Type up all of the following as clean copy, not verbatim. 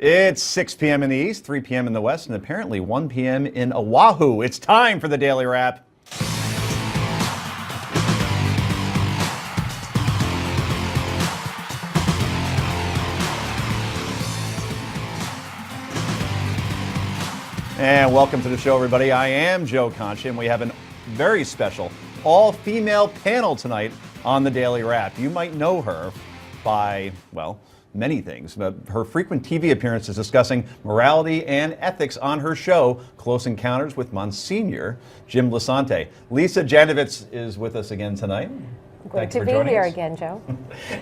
It's 6 p.m. in the east, 3 p.m. in the west, and apparently 1 p.m. in Oahu. It's time for the Daily Wrap. And welcome to the show, everybody. I am Joe Concha, and we have a very special all-female panel tonight on the Daily Wrap. You might know her by, well, many things, but her frequent TV appearances discussing morality and ethics on her show, Close Encounters with Monsignor Jim Lisante. Lisa Janovitz is with us again tonight. Great to be here again, Joe.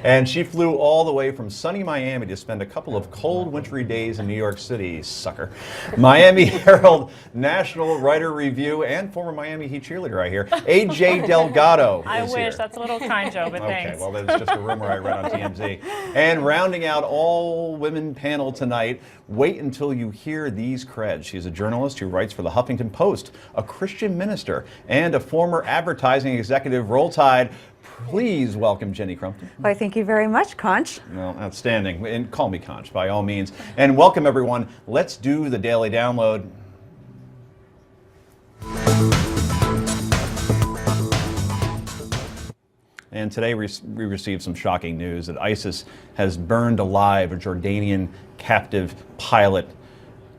And she flew all the way from sunny Miami to spend a couple of cold, wintry days in New York City, sucker. Miami Herald National Writer Review and former Miami Heat cheerleader, I hear, AJ Delgado. I wish. Here. That's a little kind, Joe, but Okay, thanks. well, that's just a rumor I read on TMZ. And rounding out all-women panel tonight, wait until you hear these creds. She's a journalist who writes for the Huffington Post, a Christian minister, and a former advertising executive. Roll Tide. Please welcome Jenny Crumpton. Why, thank you very much, Conch. Well, outstanding. And call me Conch, by all means. And welcome, everyone. Let's do the Daily Download. And today we received some shocking news that ISIS has burned alive a Jordanian captive pilot,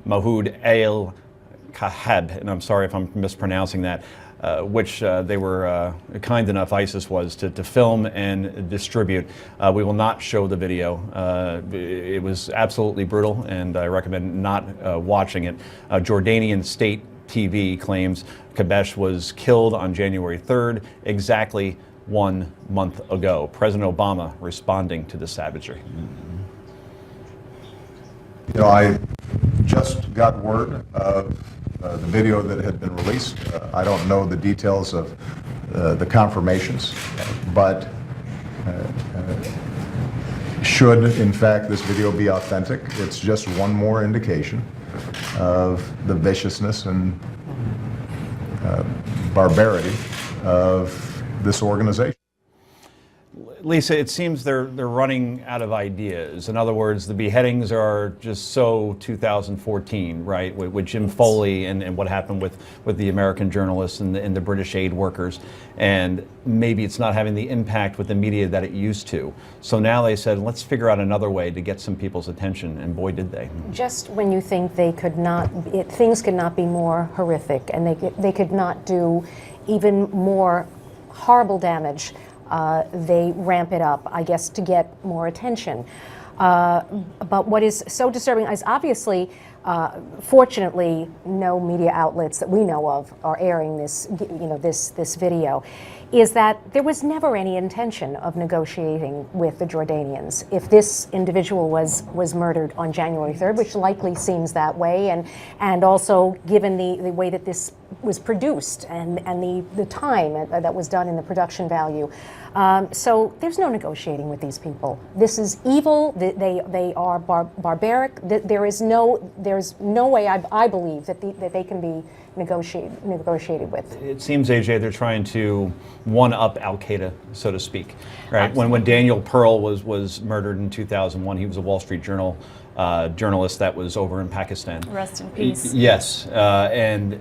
Mahoud al-Kahab, and I'm sorry if I'm mispronouncing that, which they were kind enough, ISIS was, to film and distribute. We will not show the video. It was absolutely brutal, and I recommend not watching it. Jordanian state TV claims Kabesh was killed on January 3rd, exactly 1 month ago. President Obama responding to the savagery. You know, I just got word of the video that had been released. I don't know the details of the confirmations, but should, in fact, this video be authentic, it's just one more indication of the viciousness and barbarity of this organization. Lisa, it seems they're running out of ideas. In other words, the beheadings are just so 2014, right? With Jim Foley and what happened with the American journalists and the British aid workers. And maybe it's not having the impact with the media that it used to. So now they said, let's figure out another way to get some people's attention. And boy, did they. Just when you think they could not, things could not be more horrific, and they could not do even more horrible damage, they ramp it up, I guess, to get more attention. But what is so disturbing is obviously, fortunately, no media outlets that we know of are airing this, this video, is that there was never any intention of negotiating with the Jordanians. If this individual was murdered on January 3rd, which likely seems that way, and also given the way that this was produced and the time that was done in the production value. So there's no negotiating with these people. This is evil. They are barbaric. There's no way I believe that they can be negotiated with. It seems, AJ, they're trying to one-up Al-Qaeda, so to speak, right? When Daniel Pearl was murdered in 2001, he was a Wall Street Journal journalist that was over in Pakistan. Rest in peace. Yes, and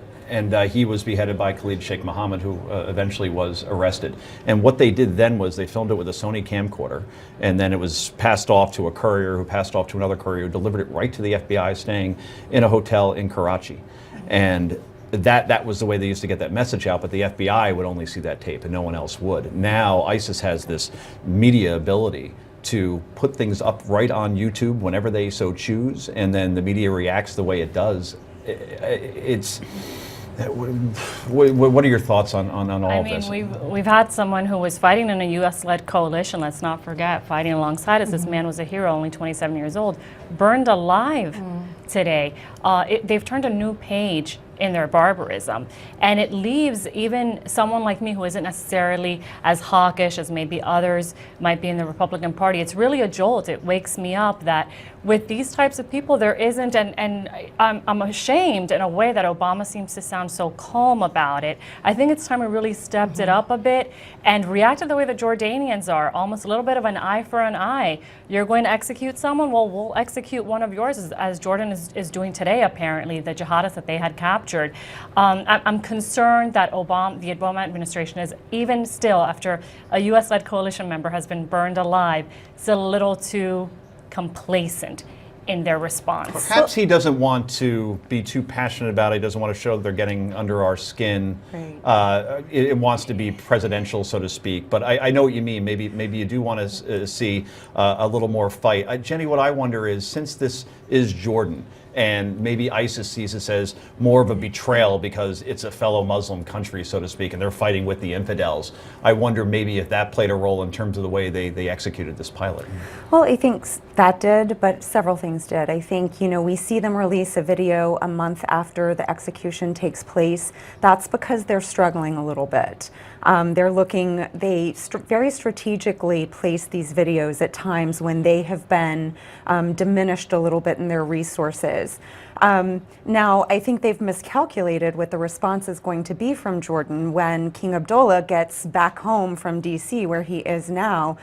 he was beheaded by Khalid Sheikh Mohammed, who eventually was arrested. And what they did then was they filmed it with a Sony camcorder, and then it was passed off to a courier who passed off to another courier who delivered it right to the FBI staying in a hotel in Karachi. And that was the way they used to get that message out, but the FBI would only see that tape and no one else would. Now ISIS has this media ability to put things up right on YouTube whenever they so choose, and then the media reacts the way it does. What are your thoughts on all of this? I mean, we've had someone who was fighting in a U.S.-led coalition, let's not forget, fighting alongside us. This man was a hero, only 27 years old, burned alive today. They've turned a new page in their barbarism. And it leaves even someone like me who isn't necessarily as hawkish as maybe others might be in the Republican Party. It's really a jolt. It wakes me up that with these types of people, there isn't, and I'm ashamed in a way that Obama seems to sound so calm about it. I think it's time we really stepped it up a bit and reacted the way the Jordanians are, almost a little bit of an eye for an eye. You're going to execute someone? Well, we'll execute one of yours, as Jordan is doing today, apparently, the jihadists that they had captured. I'm concerned that the Obama administration is, even still, after a U.S.-led coalition member has been burned alive, still a little too complacent in their response. Perhaps he doesn't want to be too passionate about it. He doesn't want to show that they're getting under our skin. Right. It wants to be presidential, so to speak. But I know what you mean. Maybe you do want to see a little more fight. Jenny, what I wonder is, since this is Jordan, and maybe ISIS sees this as more of a betrayal because it's a fellow Muslim country, so to speak, and they're fighting with the infidels. I wonder maybe if that played a role in terms of the way they executed this pilot. Well, I think that did, but several things did. I think, we see them release a video a month after the execution takes place. That's because they're struggling a little bit. They very strategically place these videos at times when they have been diminished a little bit in their resources. Now, I think they've miscalculated what the response is going to be from Jordan when King Abdullah gets back home from DC, where he is now.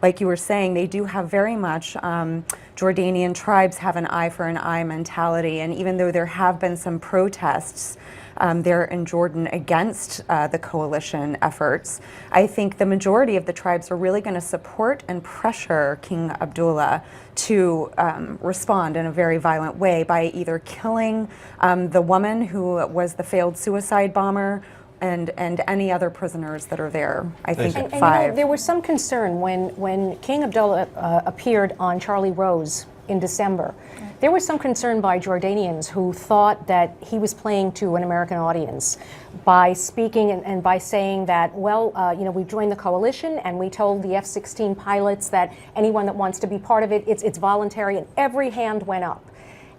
Like you were saying, they do have very much, Jordanian tribes have an eye for an eye mentality, and even though there have been some protests there in Jordan against the coalition efforts, I think the majority of the tribes are really going to support and pressure King Abdullah to respond in a very violent way by either killing the woman who was the failed suicide bomber and any other prisoners that are there. I think And 5. there was some concern when King Abdullah appeared on Charlie Rose in December. There was some concern by Jordanians who thought that he was playing to an American audience by speaking and by saying that, well, we joined the coalition and we told the F-16 pilots that anyone that wants to be part of it, it's voluntary, and every hand went up.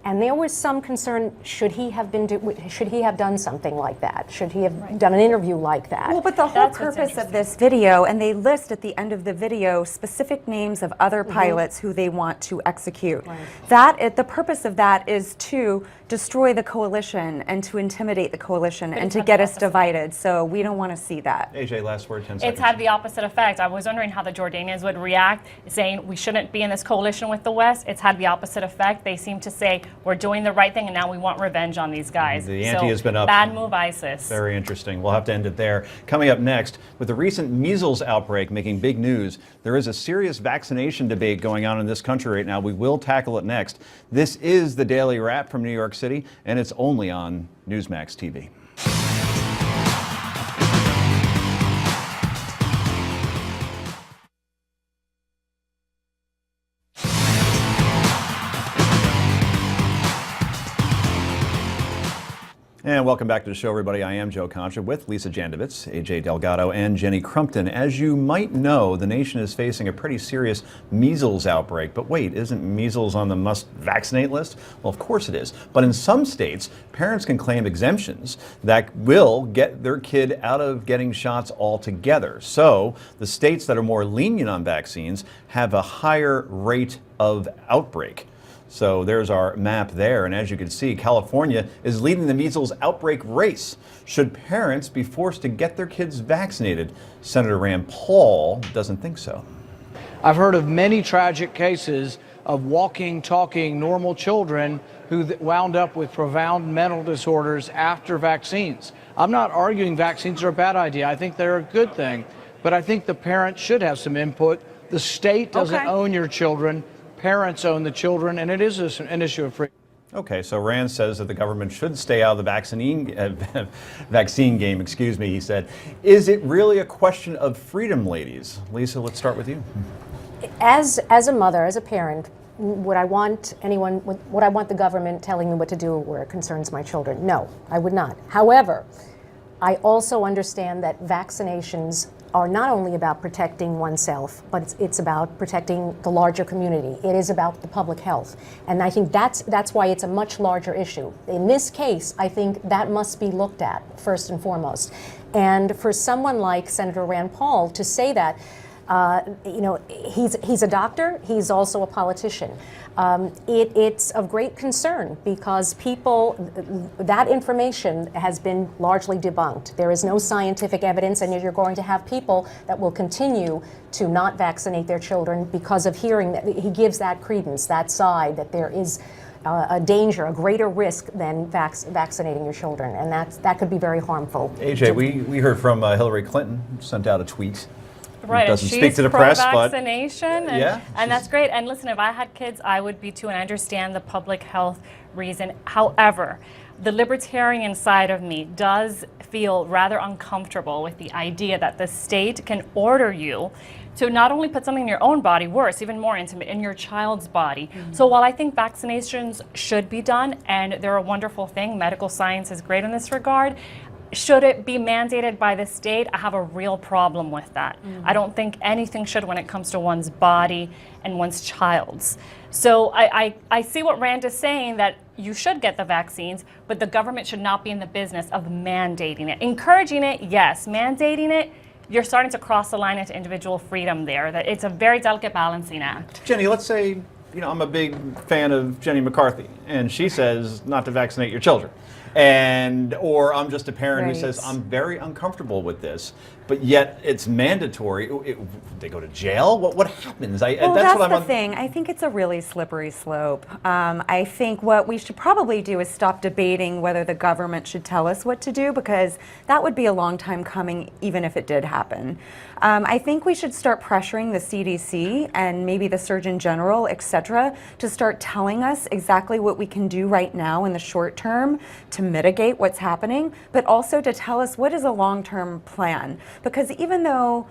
And there was some concern, should he have done something like that? Should he have done an interview like that? Well, but the whole purpose of this video, and they list at the end of the video specific names of other pilots who they want to execute. Right. The purpose of that is to destroy the coalition and to intimidate the coalition and to get us divided. So we don't want to see that. AJ, last word, 10 seconds. It's had the opposite effect. I was wondering how the Jordanians would react, saying we shouldn't be in this coalition with the West. It's had the opposite effect. They seem to say we're doing the right thing and now we want revenge on these guys. The ante has been up. Bad move, ISIS. Very interesting. We'll have to end it there. Coming up next, with the recent measles outbreak making big news, there is a serious vaccination debate going on in this country right now. We will tackle it next. This is the Daily Wrap from New York City, and it's only on Newsmax TV. And welcome back to the show, everybody. I am Joe Concha with Lisa Jandovitz, AJ Delgado, and Jenny Crumpton. As you might know, the nation is facing a pretty serious measles outbreak. But wait, isn't measles on the must-vaccinate list? Well, of course it is. But in some states, parents can claim exemptions that will get their kid out of getting shots altogether. So the states that are more lenient on vaccines have a higher rate of outbreak. So there's our map there, and as you can see, California is leading the measles outbreak race. Should parents be forced to get their kids vaccinated? Senator Rand Paul doesn't think so. I've heard of many tragic cases of walking, talking, normal children who wound up with profound mental disorders after vaccines. I'm not arguing vaccines are a bad idea. I think they're a good thing, but I think the parents should have some input. The state doesn't own your children. Parents own the children, and it is an issue of freedom. Okay, so Rand says that the government should stay out of the vaccine game, excuse me, he said. Is it really a question of freedom, ladies? Lisa, let's start with you. As a mother, as a parent, would I want the government telling me what to do where it concerns my children? No, I would not. However, I also understand that vaccinations are not only about protecting oneself, but it's about protecting the larger community. It is about the public health. And I think that's why it's a much larger issue. In this case, I think that must be looked at first and foremost. And for someone like Senator Rand Paul to say that, he's a doctor, he's also a politician. It's of great concern because that information has been largely debunked. There is no scientific evidence, and you're going to have people that will continue to not vaccinate their children because of hearing that he gives that credence, that side, that there is a danger, a greater risk than vaccinating your children, and that could be very harmful. AJ, we heard from Hillary Clinton, sent out a tweet. Right, Doesn't and she's speak to the press, but pro-vaccination, and that's great. And listen, if I had kids, I would be too, and I understand the public health reason. However, the libertarian side of me does feel rather uncomfortable with the idea that the state can order you to not only put something in your own body, worse, even more intimate, in your child's body. So while I think vaccinations should be done, and they're a wonderful thing, medical science is great in this regard, should it be mandated by the state? I have a real problem with that. I don't think anything should when it comes to one's body and one's child's. So I see what Rand is saying, that you should get the vaccines, but the government should not be in the business of mandating it. Encouraging it, yes. Mandating it, you're starting to cross the line into individual freedom there. That it's a very delicate balancing act. Jenny, let's say, I'm a big fan of Jenny McCarthy, and she says not to vaccinate your children. Or I'm just a parent who says, I'm very uncomfortable with this, but yet it's mandatory. They go to jail? What happens? That's the thing. I think it's a really slippery slope. I think what we should probably do is stop debating whether the government should tell us what to do, because that would be a long time coming, even if it did happen. I think we should start pressuring the CDC and maybe the Surgeon General, et cetera, to start telling us exactly what we can do right now in the short term to mitigate what's happening, but also to tell us what is a long-term plan. Because even though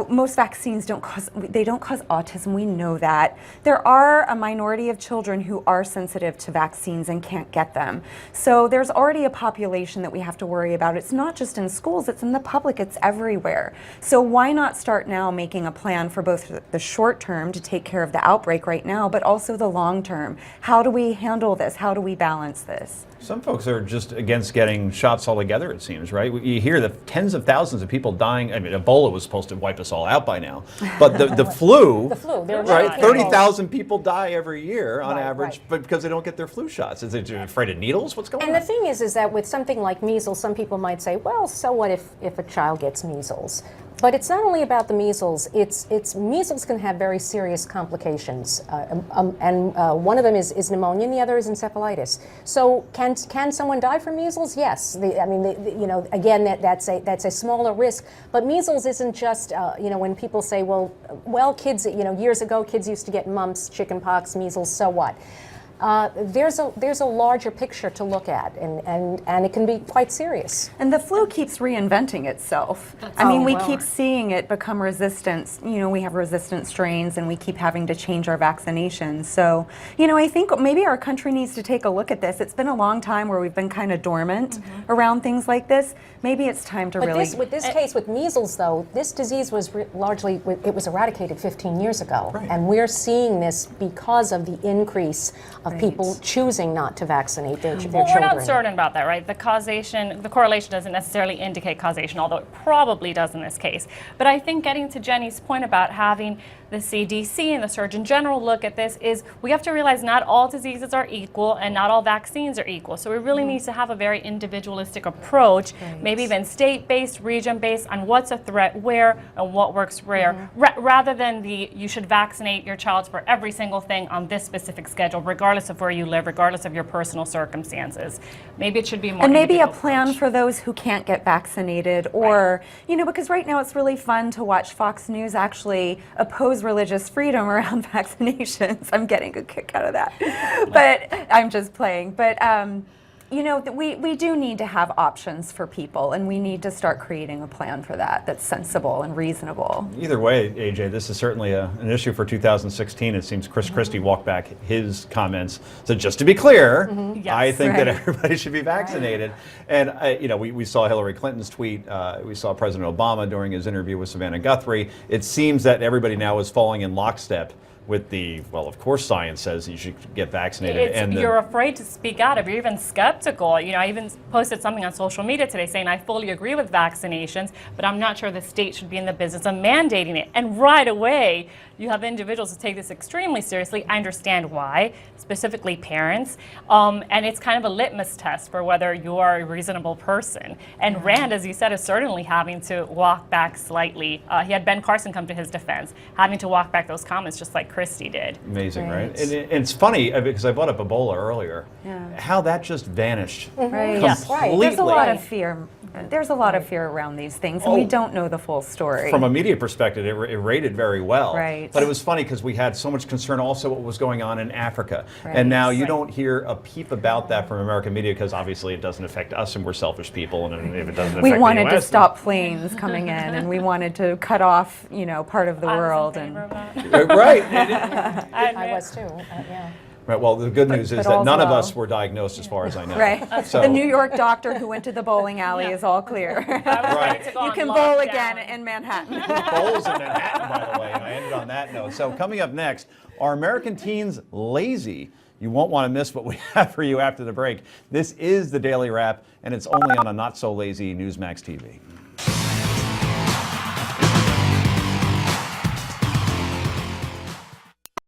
most vaccines don't cause autism, we know that. There are a minority of children who are sensitive to vaccines and can't get them. So there's already a population that we have to worry about. It's not just in schools, it's in the public, it's everywhere. So why not start now making a plan for both the short term to take care of the outbreak right now, but also the long term? How do we handle this? How do we balance this? Some folks are just against getting shots altogether, it seems, right? You hear the tens of thousands of people dying. I mean, Ebola was supposed to wipe us all out by now. But the flu, right? 30,000 people die every year on average, but because they don't get their flu shots. Is it afraid of needles? What's going on? And the thing is that with something like measles, some people might say, well, so what if a child gets measles? But it's not only about the measles. It's measles can have very serious complications, and one of them is pneumonia, and the other is encephalitis. So can someone die from measles? Yes. Again, that's a smaller risk. But measles isn't just when people say, well, kids, years ago, kids used to get mumps, chickenpox, measles. So what? There's a larger picture to look at, and it can be quite serious. And the flu keeps reinventing itself. We keep seeing it become resistant. We have resistant strains, and we keep having to change our vaccinations. So, I think maybe our country needs to take a look at this. It's been a long time where we've been kind of dormant around things like this. Maybe it's time to really... With this case, with measles, though, this disease was largely, it was eradicated 15 years ago. Right. And we're seeing this because of the increase of people choosing not to vaccinate their children. We're not certain about that, right? The correlation doesn't necessarily indicate causation, although it probably does in this case. But I think getting to Jenny's point about having the CDC and the Surgeon General look at this is we have to realize not all diseases are equal and not all vaccines are equal. So we really need to have a very individualistic approach, maybe even state-based, region-based, on what's a threat where and what works where, rather than you should vaccinate your child for every single thing on this specific schedule, regardless of where you live, regardless of your personal circumstances. Maybe it should be more. And maybe a plan for those who can't get vaccinated, or, because right now it's really fun to watch Fox News actually oppose religious freedom around vaccinations. I'm getting a kick out of that. But I'm just playing. But you know, we do need to have options for people, and we need to start creating a plan for that that's sensible and reasonable. Either way, AJ, this is certainly an issue for 2016. It seems Chris Christie walked back his comments. So just to be clear, I Yes. think that Right. everybody should be vaccinated. And, you know, we saw Hillary Clinton's tweet. We saw President Obama during his interview with Savannah Guthrie. It seems that everybody now is falling in lockstep with the, well, of course science says you should get vaccinated. You're afraid to speak out. If you're even skeptical, you know, I even posted something on social media today saying I fully agree with vaccinations, but I'm not sure the state should be in the business of mandating it. And right away, you have individuals who take this extremely seriously. I understand why, specifically parents. And it's kind of a litmus test for whether you are a reasonable person. And Rand, as you said, is certainly having to walk back slightly. He had Ben Carson come to his defense, having to walk back those comments just like Christie did. Amazing, right? Right. And it's funny because I brought up Ebola earlier. Yeah. How that just vanished Right. Yes. completely. There's a lot of fear. There's a lot of fear around these things, and we don't know the full story. From a media perspective, it rated very well. Right. But it was funny because we had so much concern also what was going on in Africa. Right. And now you Right. don't hear a peep about that from American media because obviously it doesn't affect us and we're selfish people. And if it doesn't affect We the wanted to US, stop planes coming in, and we wanted to cut off, you know, part of the world. I was in favor And of that. Right. I was too, yeah. Right. Well, the good news is but that all's none of well. us were diagnosed as far as I know. right, So, the New York doctor who went to the bowling alley is all clear. I was Right. ready to go You on can bowl lockdown. again in Manhattan. bowls in Manhattan, by the way. And I ended on that note. So coming up next, are American teens lazy? You won't want to miss what we have for you after the break. This is the Daily Wrap, and it's only on a not so lazy Newsmax TV.